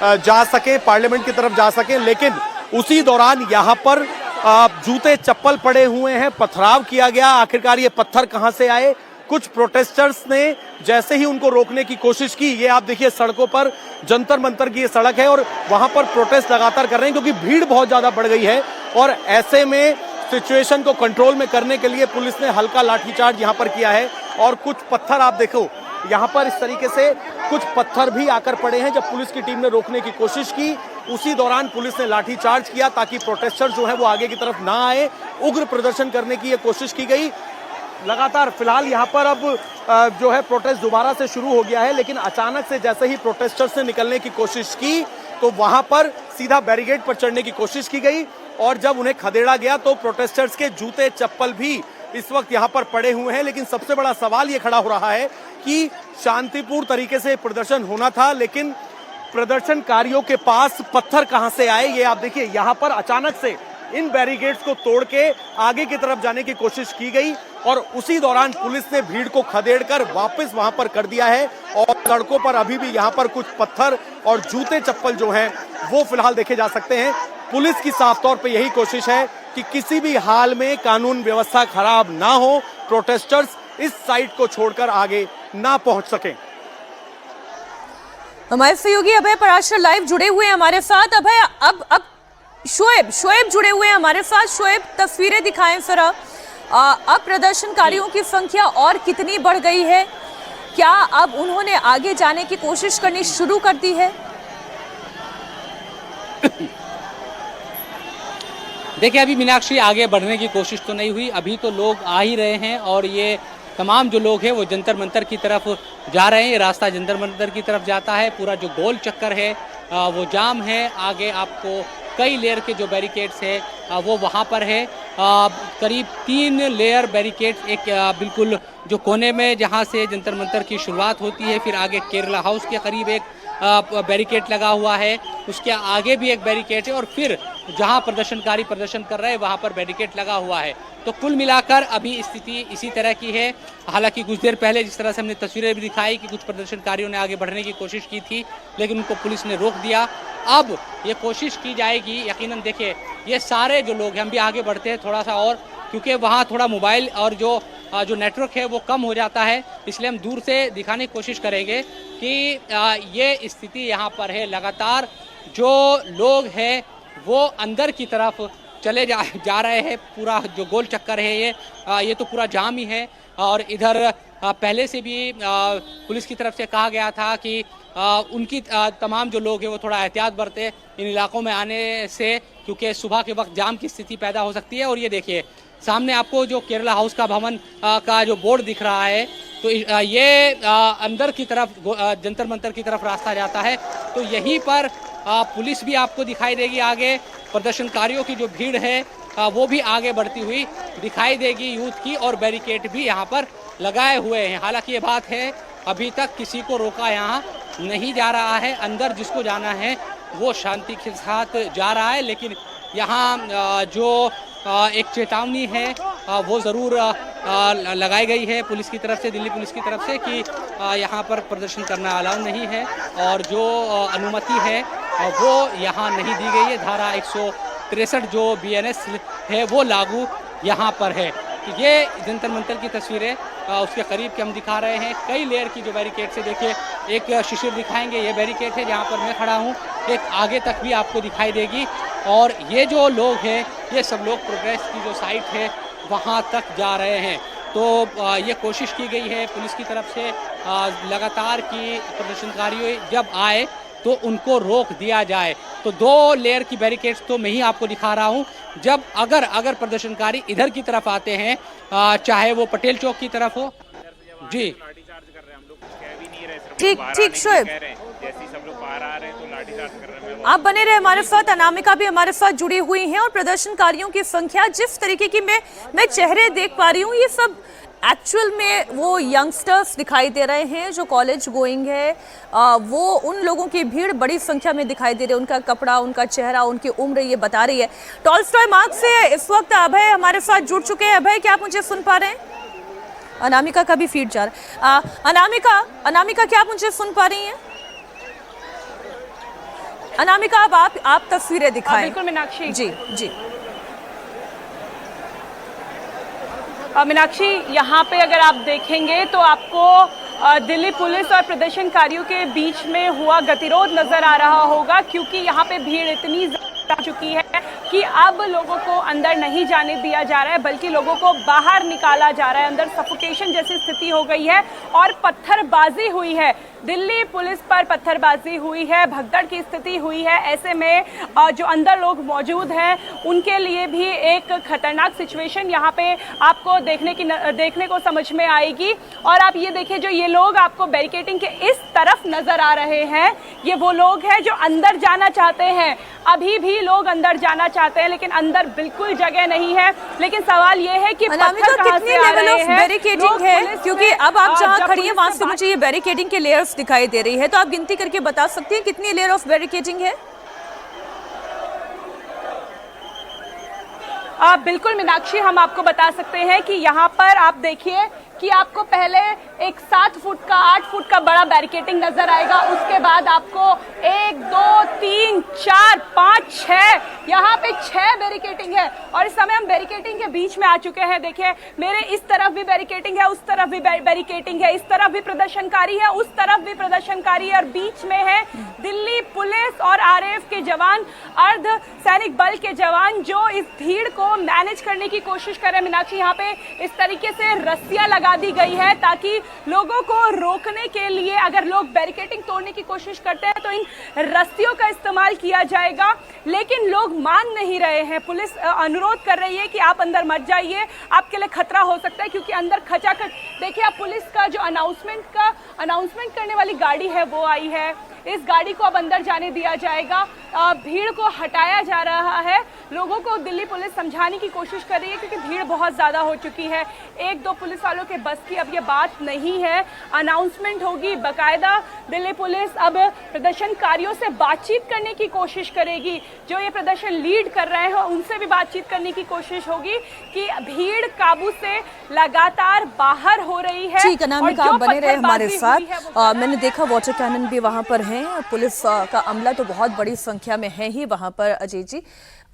जा सके, पार्लियामेंट की तरफ जा सके। लेकिन उसी दौरान यहाँ पर जूते चप्पल पड़े हुए हैं, पथराव किया गया। आखिरकार ये पत्थर कहां से आए? कुछ प्रोटेस्टर्स ने जैसे ही उनको रोकने की कोशिश की, ये आप देखिए सड़कों पर, जंतर मंतर की ये सड़क है और वहां पर प्रोटेस्ट लगातार कर रहे हैं क्योंकि भीड़ बहुत ज्यादा बढ़ गई है। और ऐसे में सिचुएशन को कंट्रोल में करने के लिए पुलिस ने हल्का लाठीचार्ज यहां पर किया है। और कुछ पत्थर आप देखो यहां पर इस तरीके से कुछ पत्थर भी आकर पड़े हैं। जब पुलिस की टीम ने रोकने की कोशिश की, उसी दौरान पुलिस ने लाठीचार्ज किया ताकि प्रोटेस्टर्स जो है वो आगे की तरफ ना आए। उग्र प्रदर्शन करने की ये कोशिश की गई। लगातार फिलहाल यहाँ पर अब जो है प्रोटेस्ट दोबारा से शुरू हो गया है। लेकिन अचानक से जैसे ही प्रोटेस्टर्स ने निकलने की कोशिश की तो वहां पर सीधा बैरिकेड पर चढ़ने की कोशिश की गई और जब उन्हें खदेड़ा गया तो प्रोटेस्टर्स के जूते चप्पल भी इस वक्त यहाँ पर पड़े हुए हैं। लेकिन सबसे बड़ा सवाल ये खड़ा हो रहा है कि शांतिपूर्ण तरीके से प्रदर्शन होना था, लेकिन प्रदर्शनकारियों के पास पत्थर कहां से आए? ये आप देखिए, यहाँ पर अचानक से इन बैरिकेड्स को तोड़ के आगे की तरफ जाने की कोशिश की गई और उसी दौरान पुलिस ने भीड़ को खदेड़कर वापस वहां पर कर दिया है। और सड़कों पर अभी भी यहाँ पर कुछ पत्थर और जूते चप्पल जो हैं वो फिलहाल देखे जा सकते हैं। पुलिस की साफ तौर पे यही कोशिश है कि किसी भी हाल में कानून व्यवस्था खराब ना हो, प्रोटेस्टर्स इस साइट को छोड़कर आगे ना पहुंच सकें। हमारे सहयोगी अभय पराशर लाइव जुड़े हुए हैं हमारे साथ। अभय, अब शोएब जुड़े हुए हैं हमारे साथ। शोएब, तस्वीरें दिखाएं जरा। अब प्रदर्शनकारियों की संख्या और कितनी बढ़ गई है? क्या अब उन्होंने आगे जाने की कोशिश करनी शुरू कर दी है? देखिए, अभी मीनाक्षी आगे बढ़ने की कोशिश तो नहीं हुई। अभी तो लोग आ ही रहे हैं और ये तमाम जो लोग हैं वो जंतर मंतर की तरफ जा रहे हैं। ये रास्ता जंतर मंतर की तरफ जाता है। पूरा जो गोल चक्कर है वो जाम है। आगे आपको कई लेयर के जो बैरिकेड्स है वो वहाँ पर है। करीब 3 लेयर बैरिकेड्स, एक बिल्कुल जो कोने में जहाँ से जंतर मंतर की शुरुआत होती है, फिर आगे केरला हाउस के करीब एक बैरिकेड लगा हुआ है, उसके आगे भी एक बैरिकेड है और फिर जहां प्रदर्शनकारी प्रदर्शन कर रहे हैं वहां पर बैरिकेड लगा हुआ है। तो कुल मिलाकर अभी स्थिति इसी तरह की है। हालांकि कुछ देर पहले जिस तरह से हमने तस्वीरें भी दिखाई कि कुछ प्रदर्शनकारियों ने आगे बढ़ने की कोशिश की थी लेकिन उनको पुलिस ने रोक दिया। अब ये कोशिश की जाएगी, यकीनन देखिए ये सारे जो लोग हैं, हम भी आगे बढ़ते हैं थोड़ा सा और, क्योंकि वहाँ थोड़ा मोबाइल और जो नेटवर्क है वो कम हो जाता है, इसलिए हम दूर से दिखाने की कोशिश करेंगे कि ये स्थिति यहाँ पर है। लगातार जो लोग हैं वो अंदर की तरफ चले जा रहे हैं। पूरा जो गोल चक्कर है ये तो पूरा जाम ही है। और इधर पहले से भी पुलिस की तरफ से कहा गया था कि उनकी तमाम जो लोग हैं वो थोड़ा एहतियात बरते इन इलाकों में आने से, क्योंकि सुबह के वक्त जाम की स्थिति पैदा हो सकती है। और ये देखिए सामने आपको जो केरला हाउस का भवन का जो बोर्ड दिख रहा है, तो ये अंदर की तरफ जंतर मंतर की तरफ रास्ता जाता है। तो यहीं पर पुलिस भी आपको दिखाई देगी। आगे प्रदर्शनकारियों की जो भीड़ है वो भी आगे बढ़ती हुई दिखाई देगी यूथ की, और बैरिकेड भी यहाँ पर लगाए हुए हैं। हालांकि ये बात है अभी तक किसी को रोका यहाँ नहीं जा रहा है। अंदर जिसको जाना है वो शांति के साथ जा रहा है, लेकिन यहाँ जो एक चेतावनी है वो ज़रूर लगाई गई है पुलिस की तरफ से, दिल्ली पुलिस की तरफ से, कि यहाँ पर प्रदर्शन करना अलाउ नहीं है और जो अनुमति है वो यहाँ नहीं दी गई है। धारा 163 जो BNS है वो लागू यहाँ पर है। तो ये जंतर मंतर की तस्वीरें उसके करीब के हम दिखा रहे हैं। कई लेयर की जो बैरिकेड से, देखिए एक शिशिर दिखाएंगे, ये बैरिकेड है जहाँ पर मैं खड़ा हूँ, एक आगे तक भी आपको दिखाई देगी। और ये जो लोग हैं ये सब लोग प्रोग्रेस की जो साइट है वहाँ तक जा रहे हैं। तो ये कोशिश की गई है पुलिस की तरफ से लगातार कि प्रदर्शनकारियों जब आए तो उनको रोक दिया जाए। तो 2 लेयर की बैरिकेड्स तो मैं ही आपको दिखा रहा हूँ। जब अगर प्रदर्शनकारी इधर की तरफ आते हैं, चाहे वो पटेल चौक की तरफ हो, जी ठीक शोएब, आप बने रहे हमारे साथ। अनामिका भी हमारे साथ जुड़ी हुई हैं और प्रदर्शनकारियों की संख्या जिस तरीके की मैं चेहरे देख पा रही हूँ, ये सब एक्चुअल में वो यंगस्टर्स दिखाई दे रहे हैं जो कॉलेज गोइंग है। वो उन लोगों की भीड़ बड़ी संख्या में दिखाई दे रही है। उनका कपड़ा, उनका चेहरा, उनकी उम्र ये बता रही है। टॉलस्टॉय मार्ग से इस वक्त अभय हमारे साथ जुड़ चुके हैं। अभय, क्या आप मुझे सुन पा रहे हैं? अनामिका का भी फीड जा रहा है। अनामिका, क्या आप मुझे सुन पा रही हैं? अनामिका, अब आप तस्वीरें दिखाएं। बिल्कुल मीनाक्षी जी जी। मीनाक्षी, यहाँ पे अगर आप देखेंगे तो आपको दिल्ली पुलिस और प्रदर्शनकारियों के बीच में हुआ गतिरोध नजर आ रहा होगा, क्योंकि यहाँ पे भीड़ इतनी ज्यादा आ चुकी है कि अब लोगों को अंदर नहीं जाने दिया जा रहा है, बल्कि लोगों को बाहर निकाला जा रहा है। अंदर सफोकेशन जैसी स्थिति हो गई है और पत्थरबाजी हुई है। दिल्ली पुलिस पर पत्थरबाजी हुई है, भगदड़ की स्थिति हुई है। ऐसे में जो अंदर लोग मौजूद हैं उनके लिए भी एक खतरनाक सिचुएशन यहाँ पे आपको देखने को समझ में आएगी। और आप ये देखिए, जो ये लोग आपको बैरिकेडिंग के इस तरफ नजर आ रहे हैं, ये वो लोग हैं जो अंदर जाना चाहते हैं। अभी भी लोग अंदर जाना चाहते हैं, लेकिन अंदर बिल्कुल जगह नहीं है। लेकिन सवाल ये है कि पत्थर कहां से आ रहे हैं? बैरिकेडिंग है, क्योंकि अब आप जहां खड़ी है वहां से मुझे ये बैरिकेडिंग के लेयर्स दिखाई दे रही है, तो आप गिनती करके बता सकती हैं कितनी लेयर ऑफ बैरिकेडिंग है? बिल्कुल मीनाक्षी, हम आपको बता सकते हैं कि यहाँ पर आप देखिए कि आपको पहले एक 7 फुट का 8 फुट का बड़ा बैरिकेडिंग नजर आएगा। उसके बाद आपको 1 2 3 4 5 6 यहाँ पे 6 बैरिकेडिंग है। और इस समय हम बैरिकेडिंग के बीच में आ चुके हैं। देखिए, मेरे इस तरफ भी बैरिकेडिंग है, उस तरफ भी बैरिकेडिंग है, इस तरफ भी प्रदर्शनकारी है, उस तरफ भी प्रदर्शनकारी है, और बीच में है दिल्ली पुलिस और आरएएफ के जवान, अर्ध सैनिक बल के जवान, जो इस भीड़ को मैनेज करने की कोशिश कर रहे हैं। मीनाक्षी, यहाँ पे इस तरीके से रस्सियां लगा दी गई है ताकि लोगों को रोकने के लिए, अगर लोग बैरिकेडिंग तोड़ने की कोशिश करते हैं तो इन रस्सियों का इस्तेमाल किया जाएगा। लेकिन लोग मान नहीं रहे हैं। पुलिस अनुरोध कर रही है कि आप अंदर मत जाइए, आपके लिए खतरा हो सकता है, क्योंकि अंदर खचाखच। देखिए, आप पुलिस का जो अनाउंसमेंट करने वाली गाड़ी है वो आई है। इस गाड़ी को अब अंदर जाने दिया जाएगा। भीड़ को हटाया जा रहा है। लोगों को दिल्ली पुलिस समझाने की कोशिश कर रही है, क्योंकि भीड़ बहुत ज्यादा हो चुकी है। 1-2 पुलिस वालों के बस की अब ये बात नहीं है। अनाउंसमेंट होगी, बकायदा दिल्ली पुलिस अब प्रदर्शनकारियों से बातचीत करने की कोशिश करेगी। जो ये प्रदर्शन लीड कर रहे हैं उनसे भी बातचीत करने की कोशिश होगी कि भीड़ काबू से लगातार बाहर हो रही है। ठीक, अनामिका, आप बने रहे हमारे साथ। मैंने देखा वाटर कैनन भी वहां पर हैं। पुलिस का अमला तो बहुत बड़ी संख्या में है ही वहां पर। अजय जी,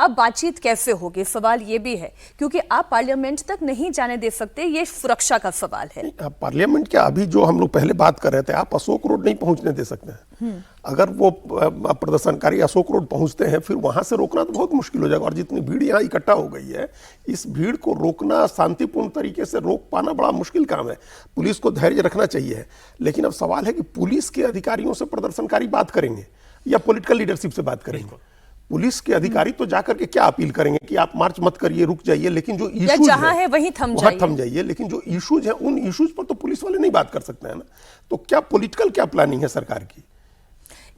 अब बातचीत कैसे होगी? सवाल ये भी है, क्योंकि आप पार्लियामेंट तक नहीं जाने दे सकते, ये सुरक्षा का सवाल है। पार्लियामेंट क्या, अभी जो हम लोग पहले बात कर रहे थे, आप अशोक रोड नहीं पहुंचने दे सकते हैं। अगर वो प्रदर्शनकारी अशोक रोड पहुंचते हैं, फिर वहां से रोकना तो बहुत मुश्किल हो जाएगा। और जितनी भीड़ यहाँ इकट्ठा हो गई है, इस भीड़ को रोकना, शांतिपूर्ण तरीके से रोक पाना बड़ा मुश्किल काम है। पुलिस को धैर्य रखना चाहिए। लेकिन अब सवाल है कि पुलिस के अधिकारियों से प्रदर्शनकारी बात करेंगे या पॉलिटिकल लीडरशिप से बात करेंगे? पुलिस के अधिकारी तो जाकर के क्या अपील करेंगे कि आप मार्च मत करिए, रुक जाइए, लेकिन जो इश्यूज जहां है वहीं थम जाइए। लेकिन जो इश्यूज है, उन इश्यूज पर तो पुलिस वाले नहीं बात कर सकते हैं ना। तो क्या पॉलिटिकल क्या प्लानिंग है सरकार की?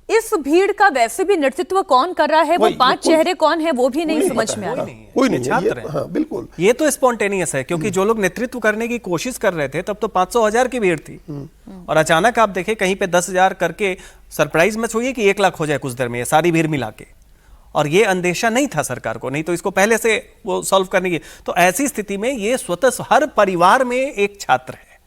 इस भीड़ का वैसे भी नेतृत्व कौन कर रहा है, वो 5 चेहरे कौन है, वो भी नहीं समझ में आ रहा। कोई नहीं, छात्र है। हाँ, बिल्कुल, ये तो स्पॉन्टेनियस है, क्योंकि जो लोग नेतृत्व करने की कोशिश कर रहे थे तब तो 500,000 की भीड़ थी, और अचानक आप देखें कहीं पे 10,000 करके सरप्राइज मच हुई कि 1 लाख हो जाए कुछ देर में, ये सारी भीड़ मिला के। और ये अंदेशा नहीं था सरकार को, नहीं तो इसको पहले से वो सॉल्व करने की। तो ऐसी स्थिति में ये स्वतः हर परिवार में एक छात्र है,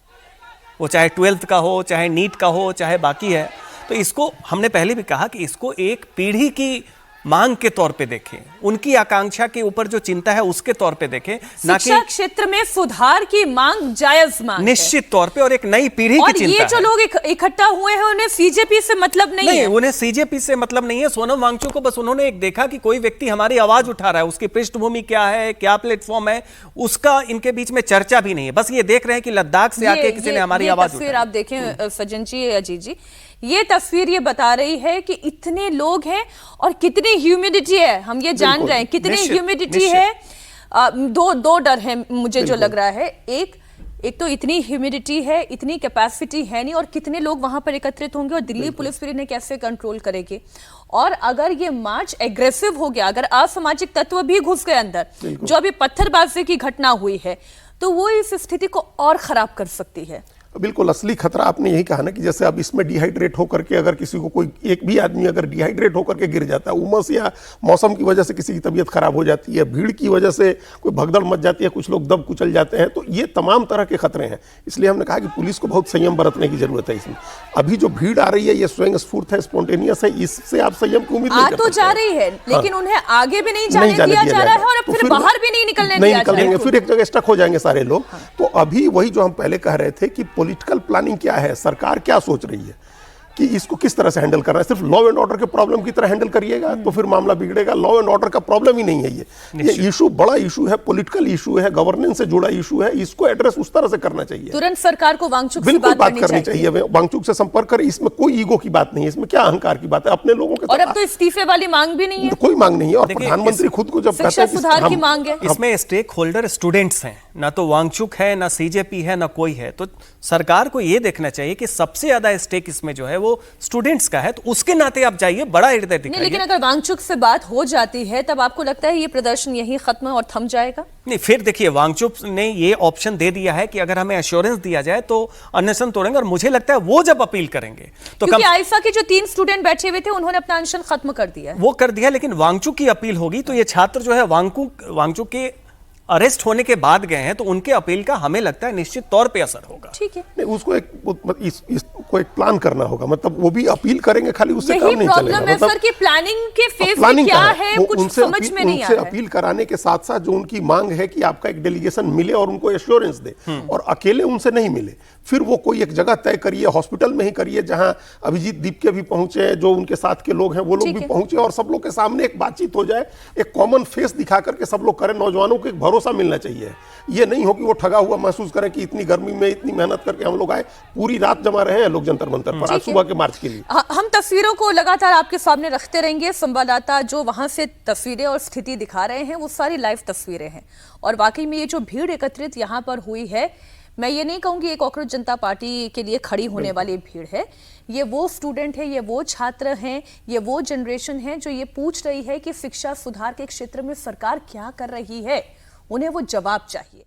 वो चाहे 12th का हो, चाहे नीट का हो, चाहे बाकी है। तो इसको हमने पहले भी कहा कि इसको एक पीढ़ी की मांग के तौर पे देखें, उनकी आकांक्षा के ऊपर जो चिंता है उसके तौर पे देखें, ना कि शिक्षा क्षेत्र में सुधार की मांग जायज मांग निश्चित तौर पे, और एक नई पीढ़ी की चिंता है। ये जो लोग इकट्ठा हुए हैं उन्हें सीजेपी से मतलब नहीं है। उन्हें सीजेपी से मतलब नहीं है। सोनम वांगचुक को बस उन्होंने एक देखा कि कोई व्यक्ति हमारी आवाज उठा रहा है, उसकी पृष्ठभूमि क्या है, क्या प्लेटफॉर्म है, उसका इनके बीच में चर्चा भी नहीं है। बस ये देख रहे हैं कि लद्दाख से आके किसी ने हमारी आवाज उठाई। आप देखें सज्जन जी, अजीत जी, ये तस्वीर ये बता रही है कि इतने लोग हैं और कितनी ह्यूमिडिटी है, हम ये जान रहे हैं कितनी ह्यूमिडिटी है। दो डर है मुझे जो लग रहा है। एक तो इतनी ह्यूमिडिटी है, इतनी कैपेसिटी है नहीं, और कितने लोग वहां पर एकत्रित होंगे और दिल्ली पुलिस फिर इन्हें कैसे कंट्रोल करेगी। और अगर ये मार्च एग्रेसिव हो गया, अगर असामाजिक तत्व भी घुस गए अंदर, जो अभी पत्थरबाजी की घटना हुई है, तो वो इस स्थिति को और खराब कर सकती है। बिल्कुल असली खतरा आपने यही कहा ना कि जैसे अब इसमें डिहाइड्रेट होकर के अगर किसी को कोई एक भी आदमी अगर डिहाइड्रेट होकर के गिर जाता है, उमस या मौसम की वजह से किसी की तबीयत खराब हो जाती है, भीड़ की वजह से कोई भगदड़ मच जाती है, कुछ लोग दब कुचल जाते हैं, तो ये तमाम तरह के खतरे हैं। इसलिए हमने कहा कि पुलिस को बहुत संयम बरतने की जरूरत है इसमें। अभी जो भीड़ आ रही है ये स्वयं स्फूर्त है, स्पॉन्टेनियस है, इससे आप संयम की उम्मीद नहीं कर तो सकते। जा रही है, लेकिन उन्हें आगे भी नहीं जाने दिया जा रहा है और अब फिर बाहर भी नहीं निकलने दिया जा रहा है। फिर एक जगह स्टक हो जाएंगे सारे लोग। तो अभी वही जो हम पहले कह रहे थे कि पॉलिटिकल प्लानिंग क्या है, सरकार क्या सोच रही है कि इसको किस तरह से हैंडल करना है। सिर्फ लॉ एंड ऑर्डर के प्रॉब्लम की तरह हैंडल करिएगा तो फिर मामला बिगड़ेगा। लॉ एंड ऑर्डर का प्रॉब्लम ही नहीं है ये इशू बड़ा इशू है, पॉलिटिकल इशू है, गवर्नेंस से जुड़ा इशू है। इसको एड्रेस उस तरह से करना चाहिए। तुरंत सरकार को वांगचुक से बिल्कुल बात करनी चाहिए, वांगचुक से संपर्क करें। इसमें कोई ईगो की बात नहीं है, इसमें क्या अहंकार की बात है, अपने लोगों के और अब तो इस्तीफे वाली मांग भी नहीं है, कोई मांग नहीं है। और प्रधानमंत्री खुद को जब शिक्षा सुधार की मांग है, इसमें स्टेक होल्डर स्टूडेंट्स हैं, ना तो वांगचुक है, ना सीजेपी है, ना कोई है। तो सरकार को यह देखना चाहिए कि सबसे ज्यादा स्टेक इसमें जो है वो स्टूडेंट्स का है, तो उसके नाते आप जाइए, बड़ा हृदय दिखाइए। लेकिन अगर वांगचुक से बात हो जाती है तब आपको लगता है ये प्रदर्शन यहीं खत्म और थम जाएगा? नहीं, फिर देखिए वांगचुक ने ये ऑप्शन दे दिया है कि अगर हमें एश्योरेंस दिया जाए तो अनशन तोड़ेंगे। और मुझे लगता है वो जब अपील करेंगे तो क्योंकि आइफा के जो 3 स्टूडेंट बैठे हुए थे उन्होंने अपना अनशन खत्म कर दिया है। वो कर दिया, लेकिन वांगचुक की अपील होगी तो ये छात्र जो है वांगचुक के अरेस्ट होने के बाद गए हैं, तो उनके अपील का हमें लगता है निश्चित तौर पे असर होगा। ठीक है, नहीं उसको इसको एक प्लान करना होगा। मतलब वो भी अपील करेंगे, खाली उससे काम नहीं चलेगा। प्रॉब्लम है सर कि प्लानिंग के फेज में क्या है कुछ समझ में नहीं आ रहा है। अपील कराने के साथ साथ जो उनकी मांग है कि आपका एक डेलीगेशन मिले और उनको एश्योरेंस दे, और अकेले उनसे नहीं मिले, फिर वो कोई एक जगह तय करिए, हॉस्पिटल में ही करिए जहां अभिजीत दीपके भी पहुंचे, जो उनके साथ के लोग हैं वो लोग भी पहुंचे, और सब लोग के सामने एक बातचीत हो जाए, एक कॉमन फेस दिखा करके सब लोग करें। नौजवानों को एक भरोसा मिलना चाहिए। ये नहीं हो कि वो ठगा हुआ महसूस करें कि इतनी गर्मी में इतनी मेहनत करके हम लोग आए, पूरी रात जमा रहे हैं लोग जंतर मंतर पर आज सुबह के मार्च के लिए। हम तस्वीरों को लगातार आपके सामने रखते रहेंगे। संवाददाता जो वहां से तस्वीरें और स्थिति दिखा रहे हैं वो सारी लाइव तस्वीरें हैं, और वाकई में ये जो भीड़ एकत्रित यहाँ पर हुई है, मैं ये नहीं कहूंगी ये कांग्रेस जनता पार्टी के लिए खड़ी होने वाली भीड़ है। ये वो स्टूडेंट है, ये वो छात्र हैं, ये वो जनरेशन है जो ये पूछ रही है कि शिक्षा सुधार के क्षेत्र में सरकार क्या कर रही है, उन्हें वो जवाब चाहिए।